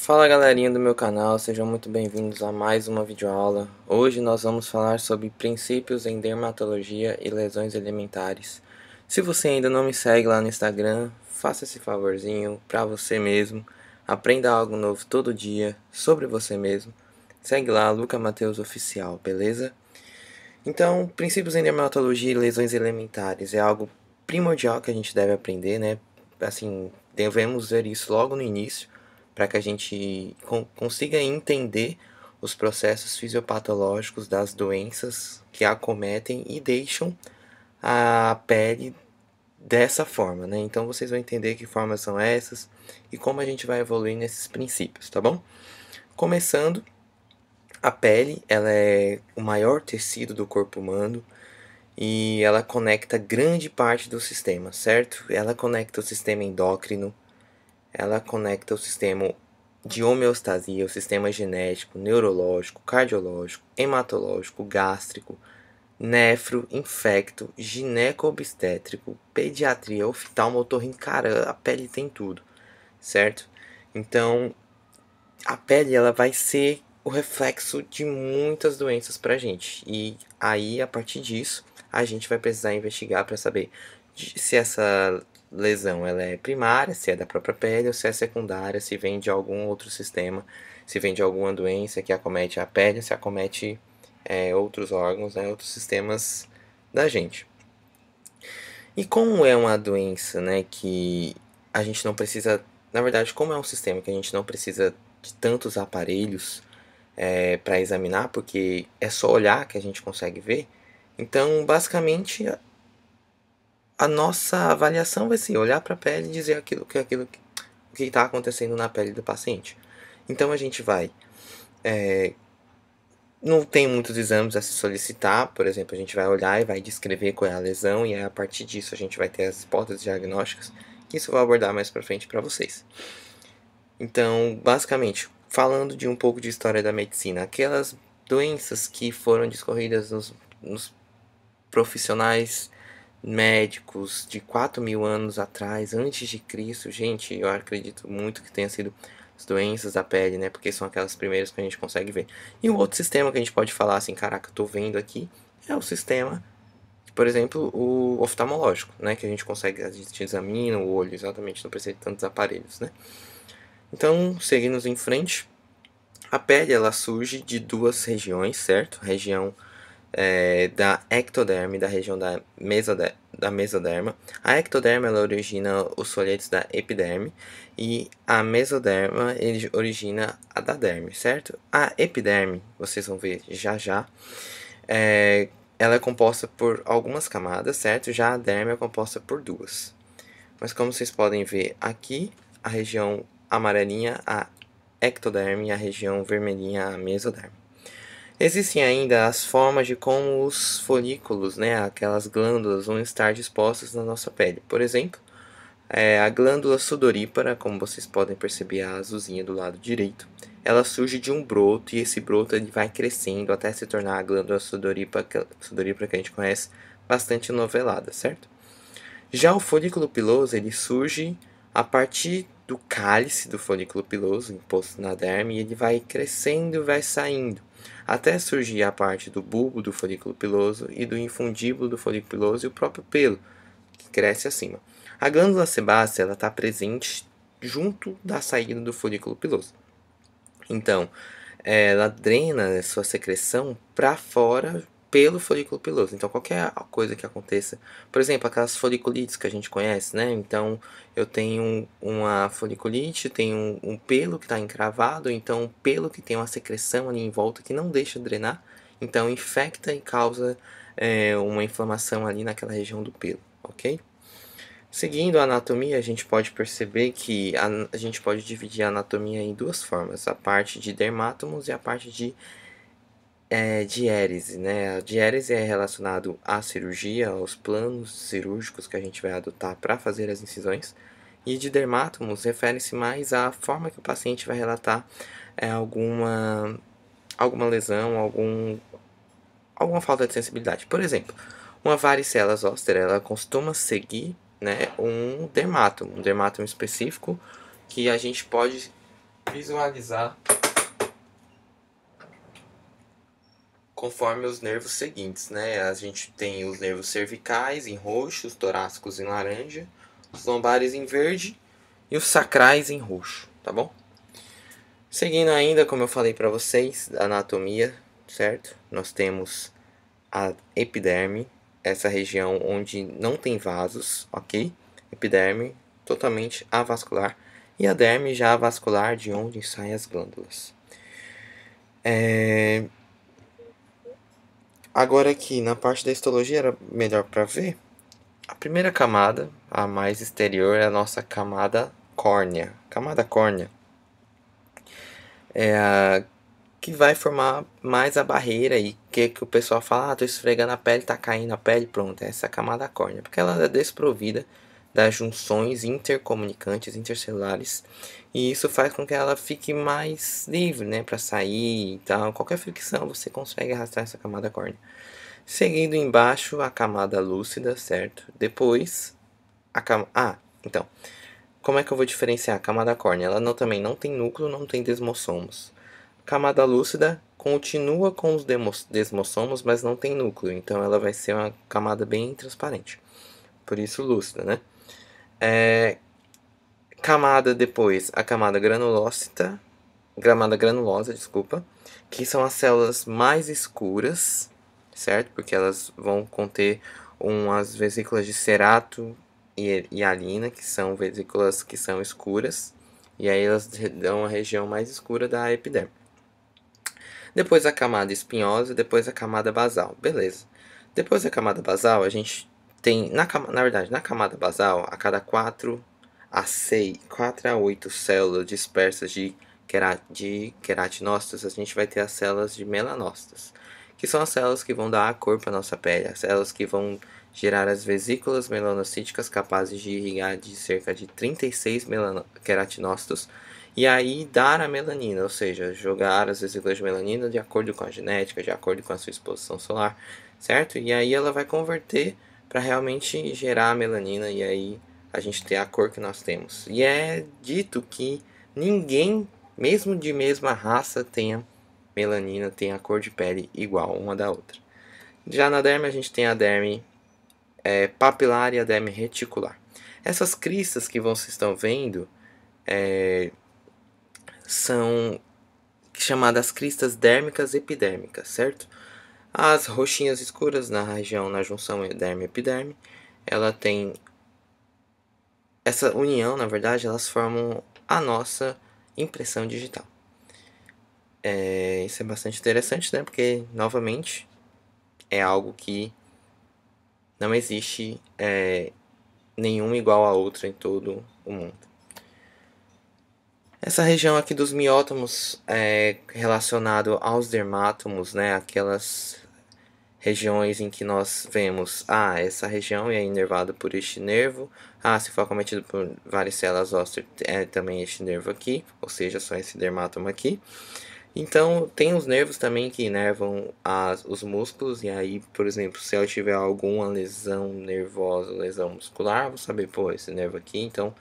Fala galerinha do meu canal, sejam muito bem-vindos a mais uma videoaula. Hoje nós vamos falar sobre princípios em dermatologia e lesões elementares. Se você ainda não me segue lá no Instagram, faça esse favorzinho para você mesmo. Aprenda algo novo todo dia sobre você mesmo. Segue lá, Luca Mateus Oficial, beleza? Então, princípios em dermatologia e lesões elementares é algo primordial que a gente deve aprender, né? Assim, devemos ver isso logo no início, para que a gente consiga entender os processos fisiopatológicos das doenças que acometem e deixam a pele dessa forma, né? Então vocês vão entender que formas são essas e como a gente vai evoluir nesses princípios, tá bom? Começando, a pele, ela é o maior tecido do corpo humano e ela conecta grande parte do sistema, certo? Ela conecta o sistema endócrino, ela conecta o sistema de homeostasia, o sistema genético, neurológico, cardiológico, hematológico, gástrico, nefro, infecto, gineco-obstétrico, pediatria, oftalmo-otorrino. Cara, a pele tem tudo, certo? Então, a pele ela vai ser o reflexo de muitas doenças pra gente. E aí, a partir disso, a gente vai precisar investigar para saber se essa lesão ela é primária, se é da própria pele, ou se é secundária, se vem de algum outro sistema, se vem de alguma doença que acomete a pele, se acomete outros órgãos, né, outros sistemas da gente. E como é uma doença, né, que a gente não precisa, na verdade, como é um sistema que a gente não precisa de tantos aparelhos para examinar, porque é só olhar que a gente consegue ver. Então, basicamente, a nossa avaliação vai ser olhar para a pele e dizer aquilo que está acontecendo na pele do paciente. Então, a gente vai não tem muitos exames a se solicitar, por exemplo, a gente vai olhar e vai descrever qual é a lesão, e aí, a partir disso a gente vai ter as hipóteses diagnósticas, que isso eu vou abordar mais para frente para vocês. Então, basicamente, falando de um pouco de história da medicina, aquelas doenças que foram discorridas nos profissionais médicos de 4.000 anos atrás, antes de Cristo, gente, eu acredito muito que tenha sido as doenças da pele, né? Porque são aquelas primeiras que a gente consegue ver. E um outro sistema que a gente pode falar assim, caraca, tô vendo aqui, é o sistema, por exemplo, o oftalmológico, né? Que a gente examina o olho exatamente, não precisa de tantos aparelhos, né? Então, seguindo em frente, a pele ela surge de duas regiões, certo? A região da ectoderme, da região da mesoderma. A ectoderma ela origina os folhetos da epiderme e a mesoderma ele origina a da derme, certo? A epiderme, vocês vão ver já já, ela é composta por algumas camadas, certo? Já a derme é composta por duas. Mas como vocês podem ver aqui, a região amarelinha, a ectoderme, e a região vermelhinha, a mesoderme. Existem ainda as formas de como os folículos, né, aquelas glândulas, vão estar dispostas na nossa pele. Por exemplo, a glândula sudorípara, como vocês podem perceber a azulzinha do lado direito, ela surge de um broto e esse broto ele vai crescendo até se tornar a glândula sudorípara que a gente conhece, bastante novelada, certo? Já o folículo piloso ele surge a partir do cálice do folículo piloso, imposto na derme, e ele vai crescendo e vai saindo, até surgir a parte do bulbo do folículo piloso e do infundíbulo do folículo piloso e o próprio pelo, que cresce acima. A glândula sebácea ela está presente junto da saída do folículo piloso. Então, ela drena sua secreção para fora pelo folículo piloso. Então, qualquer coisa que aconteça, por exemplo, aquelas foliculites que a gente conhece, né? Então, eu tenho uma foliculite, tenho um pelo que está encravado, então um pelo que tem uma secreção ali em volta que não deixa drenar, então infecta e causa uma inflamação ali naquela região do pelo, ok? Seguindo a anatomia, a gente pode perceber que a gente pode dividir a anatomia em duas formas, a parte de dermátomos e a parte de diérese, né? A diérese é relacionado à cirurgia, aos planos cirúrgicos que a gente vai adotar para fazer as incisões, e de dermátomos refere-se mais à forma que o paciente vai relatar alguma lesão, alguma falta de sensibilidade. Por exemplo, uma varicela zoster, ela costuma seguir, né, um dermátomo específico que a gente pode visualizar conforme os nervos seguintes, né? A gente tem os nervos cervicais em roxo, os torácicos em laranja, os lombares em verde e os sacrais em roxo, tá bom? Seguindo ainda, como eu falei para vocês, da anatomia, certo? Nós temos a epiderme, essa região onde não tem vasos, ok? Epiderme totalmente avascular e a derme já avascular, de onde saem as glândulas. Agora aqui na parte da histologia era melhor para ver. A primeira camada, a mais exterior, é a nossa camada córnea. Camada córnea é a que vai formar mais a barreira e que o pessoal fala, tô esfregando a pele, tá caindo a pele, pronto, essa é a camada córnea, porque ela é desprovida das junções intercomunicantes intercelulares e isso faz com que ela fique mais livre, né, para sair e tal. Qualquer fricção você consegue arrastar essa camada córnea. Seguindo embaixo a camada lúcida, certo? Depois então, como é que eu vou diferenciar a camada córnea? Ela também não tem núcleo, não tem desmossomos. Camada lúcida continua com os desmossomos, mas não tem núcleo, então ela vai ser uma camada bem transparente. Por isso lúcida, né? Camada depois, a camada granulosa, desculpa, que são as células mais escuras, certo? Porque elas vão conter umas vesículas de cerato e hialina, que são vesículas que são escuras, e aí elas dão a região mais escura da epiderme. Depois a camada espinhosa, depois a camada basal. Beleza. Depois da camada basal, a gente tem, na verdade, na camada basal, a cada 4 a 8 células dispersas de queratinócitos, a gente vai ter as células de melanócitos, que são as células que vão dar a cor para a nossa pele, as células que vão gerar as vesículas melanocíticas capazes de irrigar de cerca de 36 queratinócitos e aí dar a melanina, ou seja, jogar as vesículas de melanina de acordo com a genética, de acordo com a sua exposição solar, certo? E aí ela vai converter para realmente gerar a melanina e aí a gente ter a cor que nós temos. E é dito que ninguém, mesmo de mesma raça, tenha melanina, tenha a cor de pele igual uma da outra. Já na derme a gente tem a derme papilar e a derme reticular. Essas cristas que vocês estão vendo são chamadas cristas dérmicas epidérmicas, certo? As roxinhas escuras na região, na junção derme-epiderme, ela tem essa união, na verdade, elas formam a nossa impressão digital. Isso é bastante interessante, né? Porque, novamente, é algo que não existe nenhuma igual a outra em todo o mundo. Essa região aqui dos miótomos é relacionado aos dermátomos, né? Aquelas regiões em que nós vemos, essa região é inervada por este nervo, se for acometido por várias células ósseas, é também este nervo aqui, ou seja, só esse dermátomo aqui. Então, tem os nervos também que inervam os músculos, e aí, por exemplo, se eu tiver alguma lesão nervosa, lesão muscular, vou saber, esse nervo aqui, então,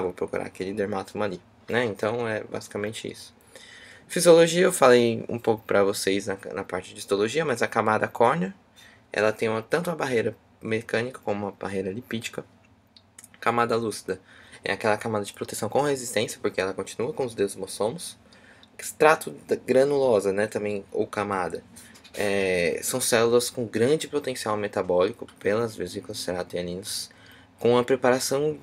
vou procurar aquele dermátomo ali, né? Então, é basicamente isso. Fisiologia, eu falei um pouco para vocês na parte de histologia, mas a camada córnea, ela tem tanto uma barreira mecânica como uma barreira lipídica. Camada lúcida é aquela camada de proteção com resistência, porque ela continua com os desmossomos. Extrato granulosa, né, também, ou camada, são células com grande potencial metabólico pelas vesículas ceratoianinas, com a preparação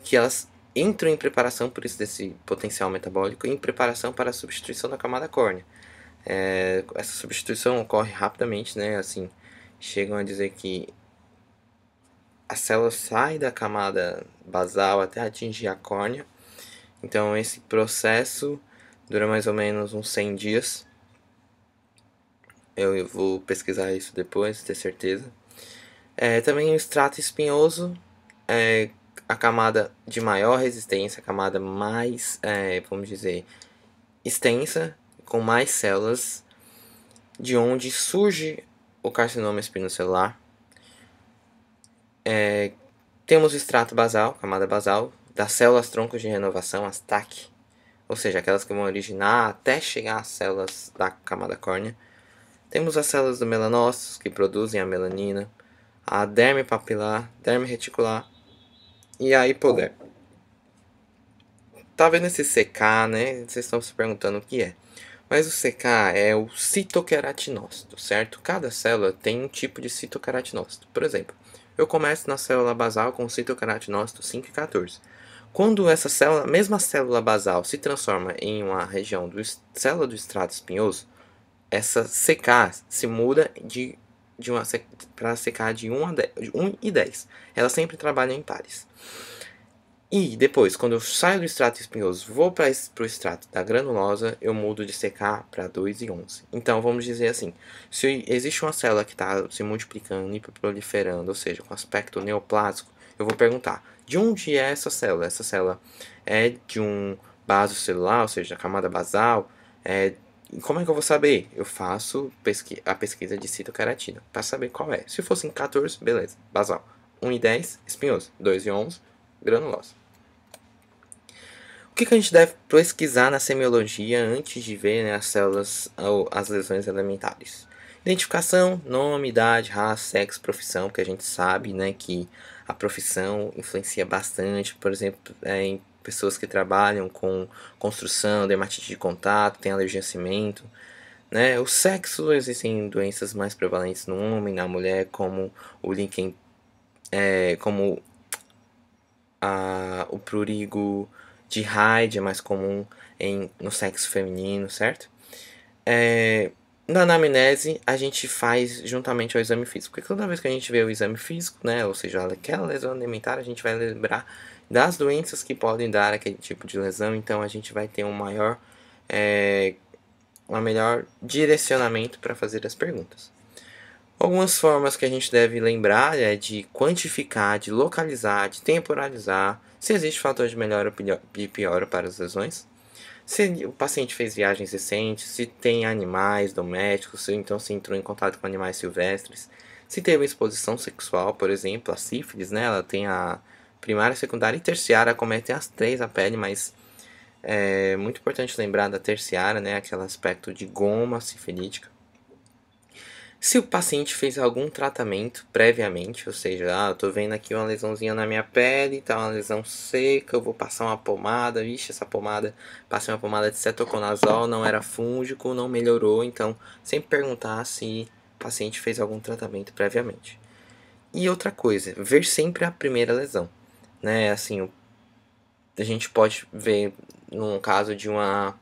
que elas entram em preparação por isso desse potencial metabólico, em preparação para a substituição da camada córnea. Essa substituição ocorre rapidamente, né? Assim, chegam a dizer que a célula sai da camada basal até atingir a córnea. Então esse processo dura mais ou menos uns 100 dias. Eu vou pesquisar isso depois, ter certeza. Também o extrato espinhoso é a camada de maior resistência, a camada mais, vamos dizer, extensa, com mais células, de onde surge o carcinoma espinocelular. Temos o extrato basal, camada basal, das células troncos de renovação, as TAC, ou seja, aquelas que vão originar até chegar às células da camada córnea. Temos as células do melanócitos, que produzem a melanina, a derme papilar, derme reticular e a hipoderme. Tá vendo esse CK, né? Vocês estão se perguntando o que é. Mas o CK é o citoqueratinócito, certo? Cada célula tem um tipo de citoqueratinócito. Por exemplo, eu começo na célula basal com o citoqueratinócito 5 e 14. Quando essa célula, mesma célula basal, se transforma em uma região célula do estrato espinhoso, essa CK se muda para CK de 1 e 10. Ela sempre trabalha em pares. E depois, quando eu saio do extrato espinhoso, vou para o extrato da granulosa, eu mudo de CK para 2 e 11. Então, vamos dizer assim, se existe uma célula que está se multiplicando, hiperproliferando, ou seja, com aspecto neoplásico, eu vou perguntar, de onde é essa célula? Essa célula é de um vaso celular, ou seja, a camada basal? Como é que eu vou saber? Eu faço a pesquisa de citoqueratina, para saber qual é. Se fosse em 14, beleza, basal. 1 e 10, espinhoso. 2 e 11, granulosa. O que a gente deve pesquisar na semiologia antes de ver, né, as células ou as lesões elementares? Identificação, nome, idade, raça, sexo, profissão, porque a gente sabe, né, que a profissão influencia bastante, por exemplo, em pessoas que trabalham com construção, dermatite de contato, tem alergia a cimento, né? O sexo, existem doenças mais prevalentes no homem, na mulher, como o líquen, como o prurigo de Hyde é mais comum no sexo feminino, certo? Na anamnese, a gente faz juntamente ao exame físico. Porque toda vez que a gente vê o exame físico, né, ou seja, aquela lesão alimentar, a gente vai lembrar das doenças que podem dar aquele tipo de lesão. Então, a gente vai ter um melhor direcionamento para fazer as perguntas. Algumas formas que a gente deve lembrar é de quantificar, de localizar, de temporalizar, se existe fator de melhora ou de piora para as lesões, se o paciente fez viagens recentes, se tem animais domésticos, então se entrou em contato com animais silvestres, se teve exposição sexual, por exemplo, a sífilis, né? Ela tem a primária, secundária e terciária, acometem as três a pele, mas é muito importante lembrar da terciária, né? Aquele aspecto de goma sifilítica. Se o paciente fez algum tratamento previamente, ou seja, eu tô vendo aqui uma lesãozinha na minha pele, tá uma lesão seca, eu vou passar uma pomada, vixe, essa pomada, passei uma pomada de cetoconazol, não era fúngico, não melhorou, então sempre perguntar se o paciente fez algum tratamento previamente. E outra coisa, ver sempre a primeira lesão, né, assim, a gente pode ver num caso de uma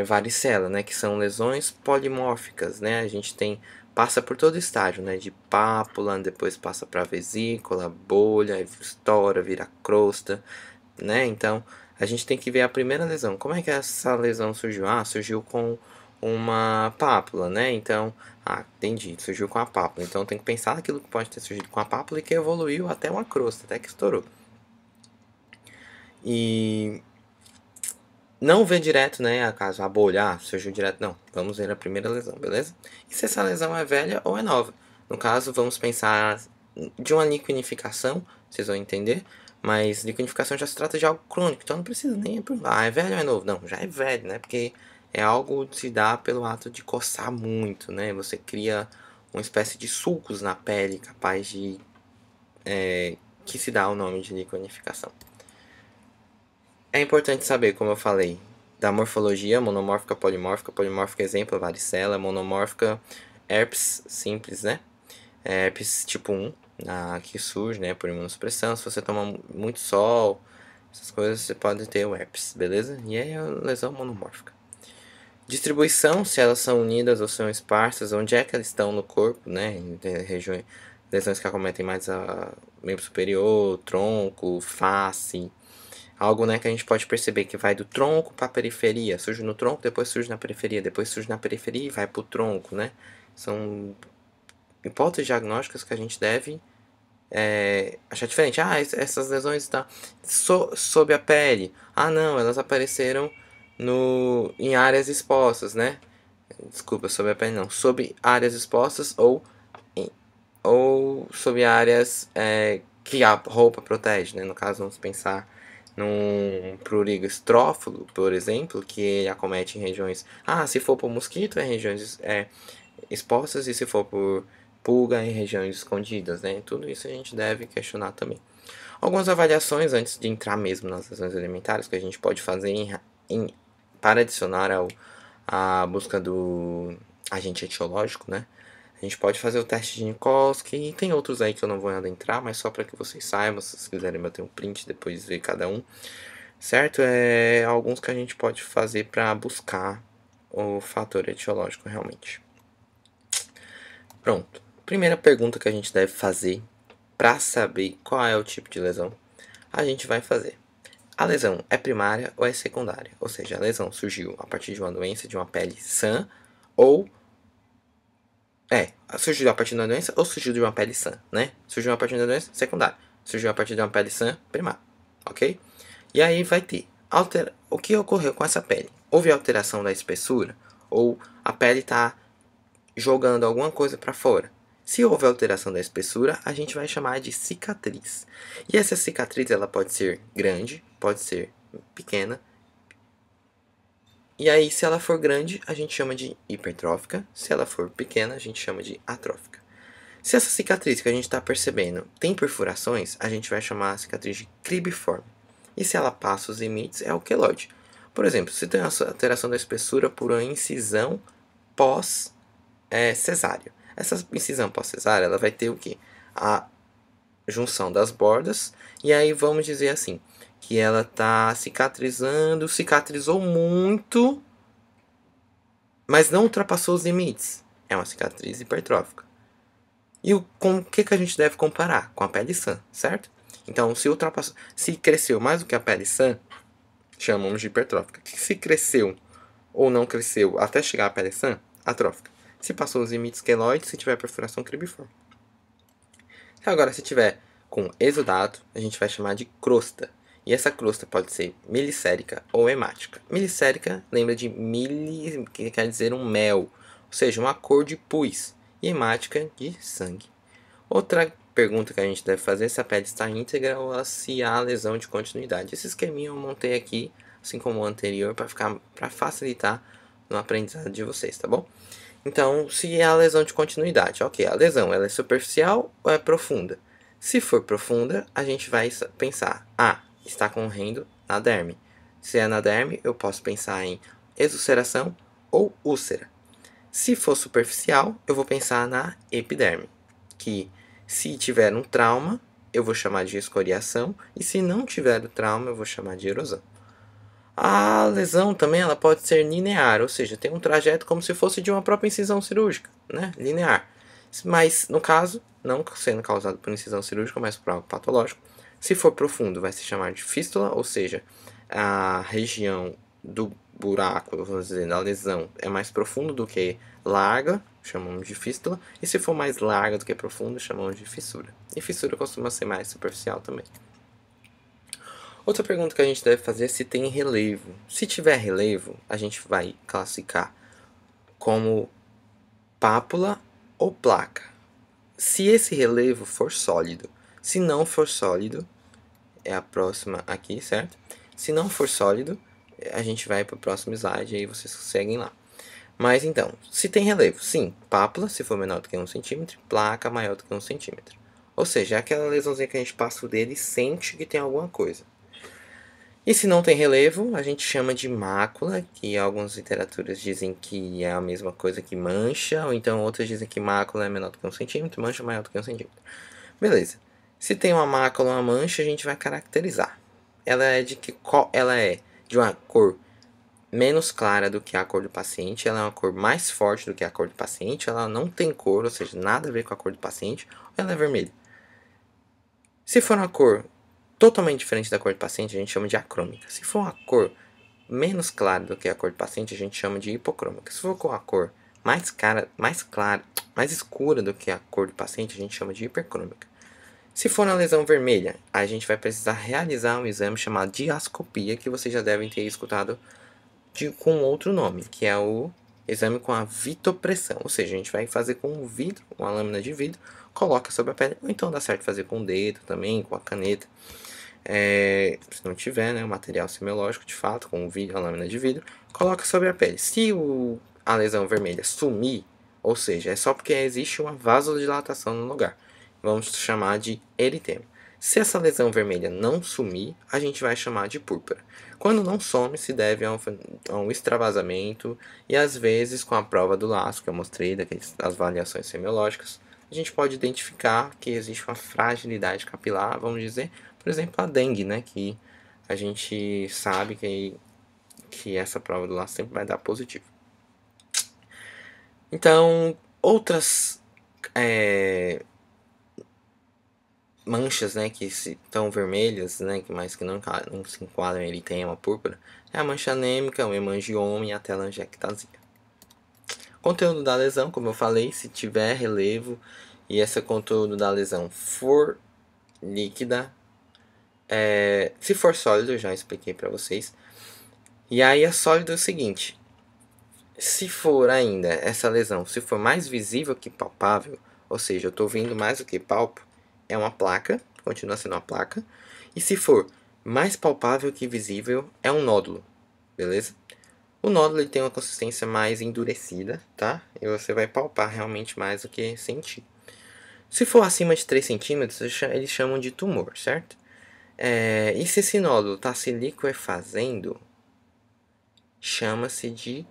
varicela, né, que são lesões polimórficas, né, a gente passa por todo o estágio, né, de pápula, depois passa para vesícula, bolha, estoura, vira crosta, né, então a gente tem que ver a primeira lesão, como é que essa lesão surgiu? Surgiu com uma pápula, né, então, entendi, surgiu com a pápula, então tem que pensar naquilo que pode ter surgido com a pápula e que evoluiu até uma crosta, até que estourou. E não ver direto, né, acaso a bolha, surgiu direto, não. Vamos ver a primeira lesão, beleza? E se essa lesão é velha ou é nova? No caso, vamos pensar de uma liquinificação, vocês vão entender, mas liquinificação já se trata de algo crônico, então não precisa nem provar, é velho ou é novo? Não, já é velho, né, porque é algo que se dá pelo ato de coçar muito, né, você cria uma espécie de sulcos na pele capaz de, que se dá o nome de liquinificação. É importante saber, como eu falei, da morfologia, monomórfica, polimórfica exemplo, varicela, monomórfica, herpes simples, né? Herpes tipo 1, que surge, né, por imunossupressão. Se você toma muito sol, essas coisas, você pode ter o herpes, beleza? E aí é a lesão monomórfica. Distribuição, se elas são unidas ou são esparsas, onde é que elas estão no corpo, né? Regiões, lesões que acometem mais a membro superior, tronco, face. Algo, né, que a gente pode perceber que vai do tronco para a periferia. Surge no tronco, depois surge na periferia, depois surge na periferia e vai para o tronco, né? São hipóteses diagnósticas que a gente deve achar diferente. Essas lesões estão sob a pele. Não, elas apareceram em áreas expostas, né? Desculpa, sob a pele não. Sob áreas expostas ou sob áreas que a roupa protege, né? No caso, vamos pensar num prurigo estrófilo, por exemplo, que ele acomete em regiões... se for por mosquito, é regiões expostas, e se for por pulga, em regiões escondidas, né? Tudo isso a gente deve questionar também. Algumas avaliações antes de entrar mesmo nas lesões alimentares que a gente pode fazer para adicionar a busca do agente etiológico, né? A gente pode fazer o teste de Nikolsky e tem outros aí que eu não vou adentrar, mas só para que vocês saibam, se vocês quiserem bater um print depois ver cada um, certo? É alguns que a gente pode fazer para buscar o fator etiológico realmente. Pronto. Primeira pergunta que a gente deve fazer para saber qual é o tipo de lesão, a gente vai fazer. A lesão é primária ou é secundária? Ou seja, a lesão surgiu a partir de uma doença de uma pele sã ou... surgiu a partir de uma doença ou surgiu de uma pele sã, né? Surgiu a partir de uma doença secundária. Surgiu a partir de uma pele sã primária, ok? E aí vai ter o que ocorreu com essa pele. Houve alteração da espessura ou a pele está jogando alguma coisa para fora. Se houve alteração da espessura, a gente vai chamar de cicatriz. E essa cicatriz ela pode ser grande, pode ser pequena. E aí, se ela for grande, a gente chama de hipertrófica. Se ela for pequena, a gente chama de atrófica. Se essa cicatriz que a gente está percebendo tem perfurações, a gente vai chamar a cicatriz de cribiforme. E se ela passa os limites, é o queloide. Por exemplo, se tem uma alteração da espessura por uma incisão pós-cesárea. Essa incisão pós-cesárea, ela vai ter o quê? A junção das bordas, e aí vamos dizer assim, que ela está cicatrizando, cicatrizou muito, mas não ultrapassou os limites. É uma cicatriz hipertrófica. E com o que a gente deve comparar? Com a pele sã, certo? Então, se cresceu mais do que a pele sã, chamamos de hipertrófica. Se cresceu ou não cresceu até chegar à pele sã, atrófica. Se passou os limites queloides, se tiver perfuração cribiforme. Agora, se tiver com exudado, a gente vai chamar de crosta. E essa crosta pode ser milicérica ou hemática. Milicérica lembra de mili, que quer dizer um mel, ou seja, uma cor de pus. E hemática de sangue. Outra pergunta que a gente deve fazer é se a pele está íntegra ou se há lesão de continuidade. Esse esqueminha eu montei aqui, assim como o anterior, para facilitar no aprendizado de vocês, tá bom? Então, se há lesão de continuidade, ok, a lesão ela é superficial ou é profunda? Se for profunda, a gente vai pensar, está correndo na derme. Se é na derme, eu posso pensar em exulceração ou úlcera. Se for superficial, eu vou pensar na epiderme, que se tiver um trauma, eu vou chamar de escoriação, e se não tiver o trauma, eu vou chamar de erosão. A lesão também ela pode ser linear, ou seja, tem um trajeto como se fosse de uma própria incisão cirúrgica, né? Linear. Mas, no caso, não sendo causado por incisão cirúrgica, mas por algo patológico, se for profundo, vai se chamar de fístula, ou seja, a região do buraco, vamos dizer, da lesão é mais profundo do que larga, chamamos de fístula, e se for mais larga do que profunda, chamamos de fissura. E fissura costuma ser mais superficial também. Outra pergunta que a gente deve fazer é se tem relevo. Se tiver relevo, a gente vai classificar como pápula ou placa. Se esse relevo for sólido, se não for sólido, é a próxima aqui, certo? Se não for sólido, a gente vai para o próximo slide e aí vocês seguem lá. Mas então, se tem relevo, sim, pápula, se for menor do que 1 centímetro, placa maior do que 1 centímetro. Ou seja, é aquela lesãozinha que a gente passa o dedo e sente que tem alguma coisa. E se não tem relevo, a gente chama de mácula, que algumas literaturas dizem que é a mesma coisa que mancha, ou então outras dizem que mácula é menor do que 1 centímetro, mancha maior do que 1 centímetro. Beleza. Se tem uma mácula ou uma mancha, a gente vai caracterizar. Ela é de uma cor menos clara do que a cor do paciente, ela é uma cor mais forte do que a cor do paciente, ela não tem cor, ou seja, nada a ver com a cor do paciente, ou ela é vermelha. Se for uma cor totalmente diferente da cor do paciente, a gente chama de acrômica. Se for uma cor menos clara do que a cor do paciente, a gente chama de hipocrômica. Se for com a cor mais clara, mais escura do que a cor do paciente, a gente chama de hipercrômica. Se for uma lesão vermelha, a gente vai precisar realizar um exame chamado diascopia, que vocês já devem ter escutado com outro nome, que é o exame com a vitopressão. Ou seja, a gente vai fazer com um vidro, uma lâmina de vidro, coloca sobre a pele, ou então dá certo fazer com o dedo também, com a caneta. Se não tiver, né, o material semiológico de fato, com a lâmina de vidro, coloca sobre a pele. Se a lesão vermelha sumir, ou seja, é só porque existe uma vasodilatação no lugar. Vamos chamar de eritema. Se essa lesão vermelha não sumir, a gente vai chamar de púrpura. Quando não some, se deve a um extravasamento e às vezes com a prova do laço que eu mostrei, das variações semiológicas, a gente pode identificar que existe uma fragilidade capilar, vamos dizer, por exemplo, a dengue, né, que a gente sabe que essa prova do laço sempre vai dar positivo. Então, outras manchas, né, que estão vermelhas, né, mas que não se enquadram em eritema púrpura, é a mancha anêmica, o hemangioma e a telangiectasia. Conteúdo da lesão, como eu falei, se tiver relevo e esse conteúdo da lesão for líquida, se for sólido, eu já expliquei para vocês. E aí é sólido o seguinte, se for ainda essa lesão, se for mais visível que palpável, ou seja, eu estou vendo mais do que palpo, é uma placa, continua sendo uma placa. E se for mais palpável que visível, é um nódulo, beleza? O nódulo ele tem uma consistência mais endurecida, tá? E você vai palpar realmente mais do que sentir. Se for acima de 3 centímetros, eles chamam de tumor, certo? E se esse nódulo está se liquefazendo, chama-se de...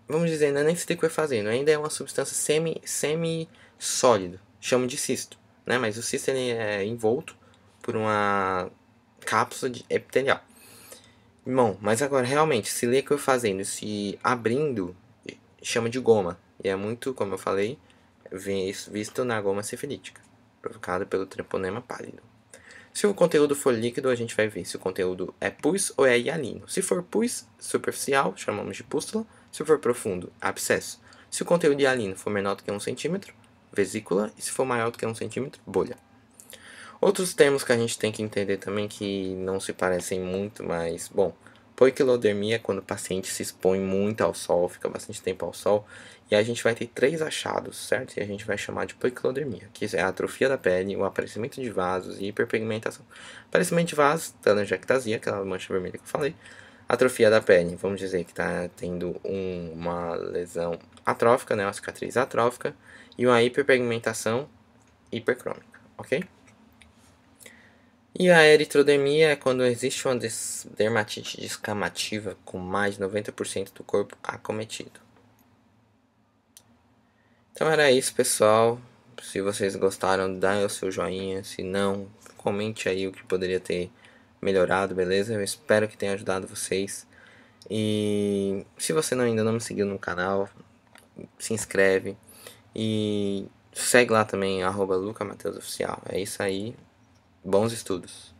vamos dizer, não é nem se liquefazendo, ainda é uma substância semi-sólido, chamam de cisto, né? Mas o cisto ele é envolto por uma cápsula epitelial. Bom, mas agora realmente, se liquefazendo, se abrindo, chama de goma. E é muito, como eu falei, visto na goma sifilítica, provocada pelo treponema pálido. Se o conteúdo for líquido, a gente vai ver se o conteúdo é pus ou é hialino. Se for pus superficial, chamamos de pústula. Se for profundo, abscesso. Se o conteúdo hialino for menor do que 1 centímetro, vesícula. E se for maior do que 1 centímetro, bolha. Outros termos que a gente tem que entender também que não se parecem muito, mas, bom, poiquilodermia é quando o paciente se expõe muito ao sol, fica bastante tempo ao sol, e a gente vai ter 3 achados, certo? E a gente vai chamar de poiquilodermia, que é a atrofia da pele, o aparecimento de vasos e hiperpigmentação. Aparecimento de vasos, telangiectasia, aquela mancha vermelha que eu falei. Atrofia da pele, vamos dizer que está tendo uma lesão atrófica, né, uma cicatriz atrófica, e uma hiperpigmentação hipercrômica, ok? E a eritrodemia é quando existe uma dermatite descamativa com mais de 90% do corpo acometido. Então era isso, pessoal. Se vocês gostaram, dá o seu joinha. Se não, comente aí o que poderia ter melhorado, beleza? Eu espero que tenha ajudado vocês. E se você ainda não me seguiu no canal, se inscreve. E segue lá também, @LucaMatheusOficial. É isso aí. Bons estudos.